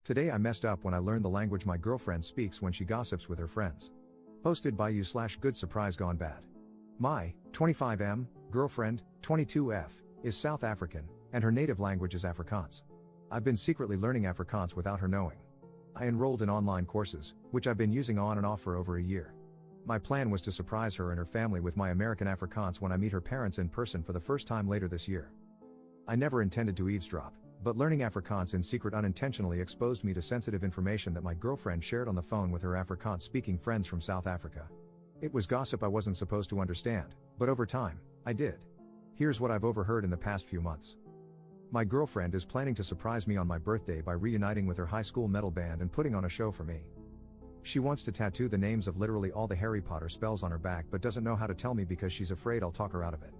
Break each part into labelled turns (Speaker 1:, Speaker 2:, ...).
Speaker 1: Today I messed up when I learned the language my girlfriend speaks when she gossips with her friends. Posted by you/good surprise gone bad. My 25M girlfriend, 22F, is South African, and her native language is Afrikaans. I've been secretly learning Afrikaans without her knowing. I enrolled in online courses, which I've been using on and off for over a year. My plan was to surprise her and her family with my American Afrikaans when I meet her parents in person for the first time later this year. I never intended to eavesdrop, but learning Afrikaans in secret unintentionally exposed me to sensitive information that my girlfriend shared on the phone with her Afrikaans-speaking friends from South Africa. It was gossip I wasn't supposed to understand, but over time, I did. Here's what I've overheard in the past few months. My girlfriend is planning to surprise me on my birthday by reuniting with her high school metal band and putting on a show for me. She wants to tattoo the names of literally all the Harry Potter spells on her back but doesn't know how to tell me because she's afraid I'll talk her out of it.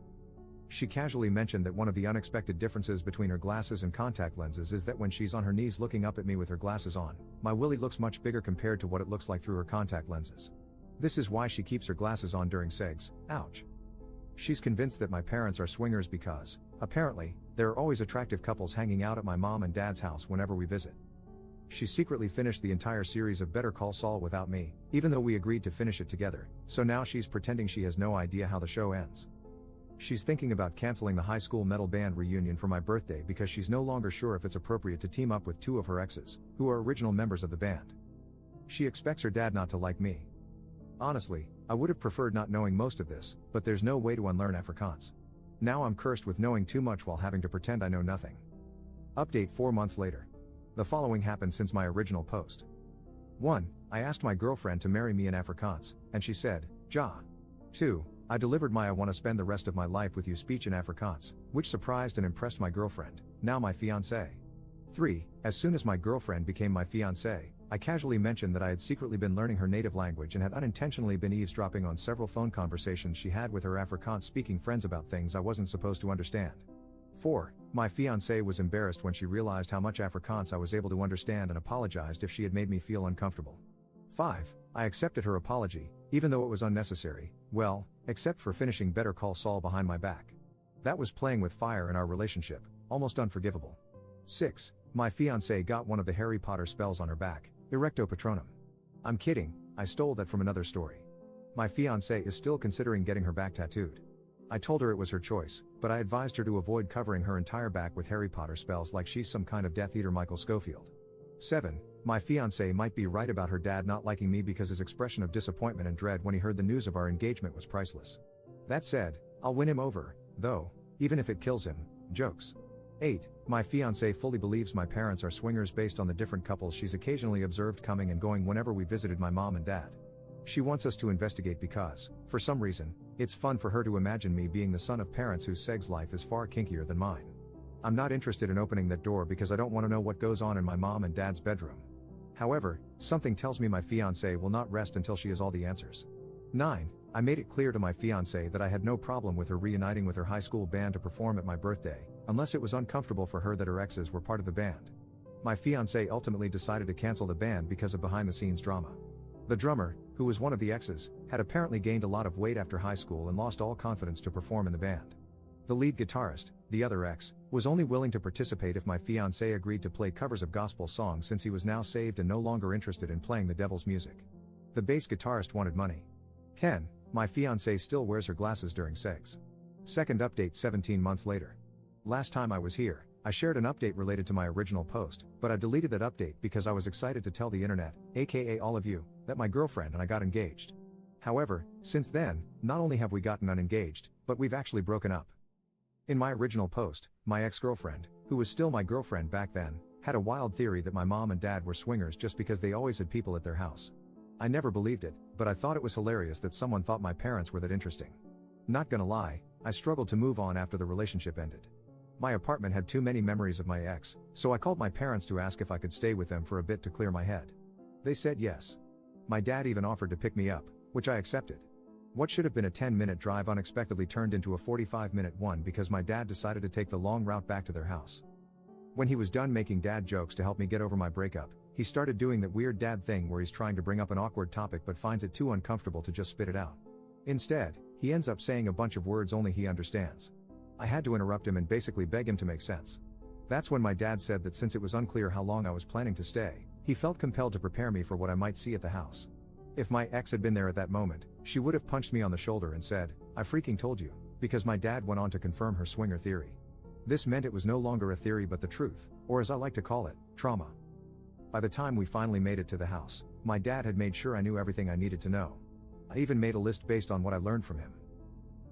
Speaker 1: She casually mentioned that one of the unexpected differences between her glasses and contact lenses is that when she's on her knees looking up at me with her glasses on, my willy looks much bigger compared to what it looks like through her contact lenses. This is why she keeps her glasses on during sex. Ouch. She's convinced that my parents are swingers because, apparently, there are always attractive couples hanging out at my mom and dad's house whenever we visit. She secretly finished the entire series of Better Call Saul without me, even though we agreed to finish it together, so now she's pretending she has no idea how the show ends. She's thinking about canceling the high school metal band reunion for my birthday because she's no longer sure if it's appropriate to team up with two of her exes, who are original members of the band. She expects her dad not to like me. Honestly, I would have preferred not knowing most of this, but there's no way to unlearn Afrikaans. Now I'm cursed with knowing too much while having to pretend I know nothing. Update 4 months later. The following happened since my original post. 1. I asked my girlfriend to marry me in Afrikaans, and she said, ja. 2. I delivered my "I want to spend the rest of my life with you" speech in Afrikaans, which surprised and impressed my girlfriend, now my fiancée. 3. As soon as my girlfriend became my fiancée, I casually mentioned that I had secretly been learning her native language and had unintentionally been eavesdropping on several phone conversations she had with her Afrikaans-speaking friends about things I wasn't supposed to understand. 4. My fiancée was embarrassed when she realized how much Afrikaans I was able to understand and apologized if she had made me feel uncomfortable. 5. I accepted her apology, even though it was unnecessary, well, except for finishing Better Call Saul behind my back. That was playing with fire in our relationship, almost unforgivable. 6. My fiancée got one of the Harry Potter spells on her back, Erecto Patronum. I'm kidding, I stole that from another story. My fiancée is still considering getting her back tattooed. I told her it was her choice, but I advised her to avoid covering her entire back with Harry Potter spells like she's some kind of Death Eater Michael Scofield. 7. My fiancée might be right about her dad not liking me because his expression of disappointment and dread when he heard the news of our engagement was priceless. That said, I'll win him over, though, even if it kills him. Jokes. 8. My fiancée fully believes my parents are swingers based on the different couples she's occasionally observed coming and going whenever we visited my mom and dad. She wants us to investigate because, for some reason, it's fun for her to imagine me being the son of parents whose sex life is far kinkier than mine. I'm not interested in opening that door because I don't want to know what goes on in my mom and dad's bedroom. However, something tells me my fiancée will not rest until she has all the answers. 9. I made it clear to my fiancée that I had no problem with her reuniting with her high school band to perform at my birthday, unless it was uncomfortable for her that her exes were part of the band. My fiancée ultimately decided to cancel the band because of behind-the-scenes drama. The drummer, who was one of the exes, had apparently gained a lot of weight after high school and lost all confidence to perform in the band. The lead guitarist, the other ex, was only willing to participate if my fiancé agreed to play covers of gospel songs since he was now saved and no longer interested in playing the devil's music. The bass guitarist wanted money. 10. My fiancé still wears her glasses during sex. Second update 17 months later. Last time I was here, I shared an update related to my original post, but I deleted that update because I was excited to tell the internet, aka all of you, that my girlfriend and I got engaged. However, since then, not only have we gotten unengaged, but we've actually broken up. In my original post, my ex-girlfriend, who was still my girlfriend back then, had a wild theory that my mom and dad were swingers just because they always had people at their house. I never believed it, but I thought it was hilarious that someone thought my parents were that interesting. Not gonna lie, I struggled to move on after the relationship ended. My apartment had too many memories of my ex, so I called my parents to ask if I could stay with them for a bit to clear my head. They said yes. My dad even offered to pick me up, which I accepted. What should have been a 10-minute drive unexpectedly turned into a 45-minute one because my dad decided to take the long route back to their house. When he was done making dad jokes to help me get over my breakup, he started doing that weird dad thing where he's trying to bring up an awkward topic but finds it too uncomfortable to just spit it out. Instead, he ends up saying a bunch of words only he understands. I had to interrupt him and basically beg him to make sense. That's when my dad said that since it was unclear how long I was planning to stay, he felt compelled to prepare me for what I might see at the house. If my ex had been there at that moment, she would have punched me on the shoulder and said, "I freaking told you," because my dad went on to confirm her swinger theory. This meant it was no longer a theory but the truth, or as I like to call it, trauma. By the time we finally made it to the house, my dad had made sure I knew everything I needed to know. I even made a list based on what I learned from him.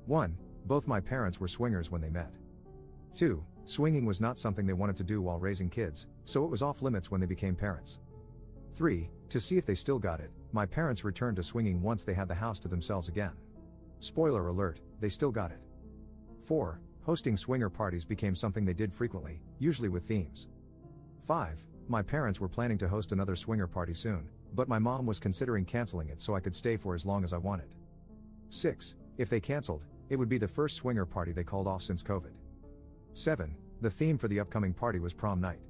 Speaker 1: 1. Both my parents were swingers when they met. 2. Swinging was not something they wanted to do while raising kids, so it was off limits when they became parents. 3. To see if they still got it, my parents returned to swinging once they had the house to themselves again. Spoiler alert, they still got it. 4. Hosting swinger parties became something they did frequently, usually with themes. 5. My parents were planning to host another swinger party soon, but my mom was considering canceling it so I could stay for as long as I wanted. 6. If they canceled, it would be the first swinger party they called off since COVID. 7. The theme for the upcoming party was prom night.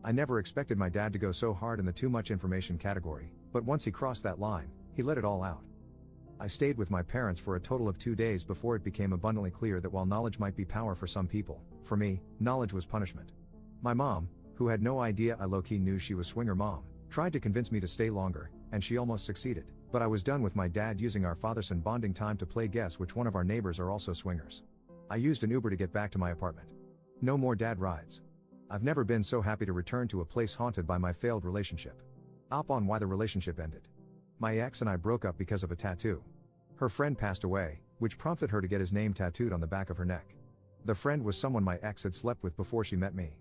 Speaker 1: I never expected my dad to go so hard in the too much information category, but once he crossed that line, he let it all out. I stayed with my parents for a total of 2 days before it became abundantly clear that while knowledge might be power for some people, for me, knowledge was punishment. My mom, who had no idea I low-key knew she was swinger mom, tried to convince me to stay longer, and she almost succeeded, but I was done with my dad using our father-son bonding time to play guess which one of our neighbors are also swingers. I used an Uber to get back to my apartment. No more dad rides. I've never been so happy to return to a place haunted by my failed relationship. Up on why the relationship ended. My ex and I broke up because of a tattoo. Her friend passed away, which prompted her to get his name tattooed on the back of her neck. The friend was someone my ex had slept with before she met me.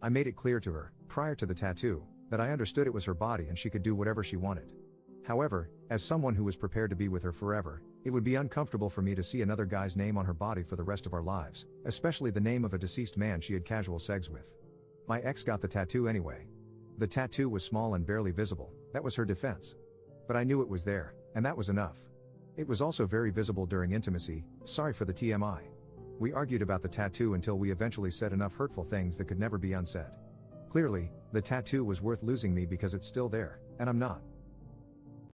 Speaker 1: I made it clear to her, prior to the tattoo, that I understood it was her body and she could do whatever she wanted. However, as someone who was prepared to be with her forever, it would be uncomfortable for me to see another guy's name on her body for the rest of our lives, especially the name of a deceased man she had casual sex with. My ex got the tattoo anyway. The tattoo was small and barely visible, that was her defense. But I knew it was there, and that was enough. It was also very visible during intimacy, sorry for the TMI. We argued about the tattoo until we eventually said enough hurtful things that could never be unsaid. Clearly, the tattoo was worth losing me because it's still there, and I'm not.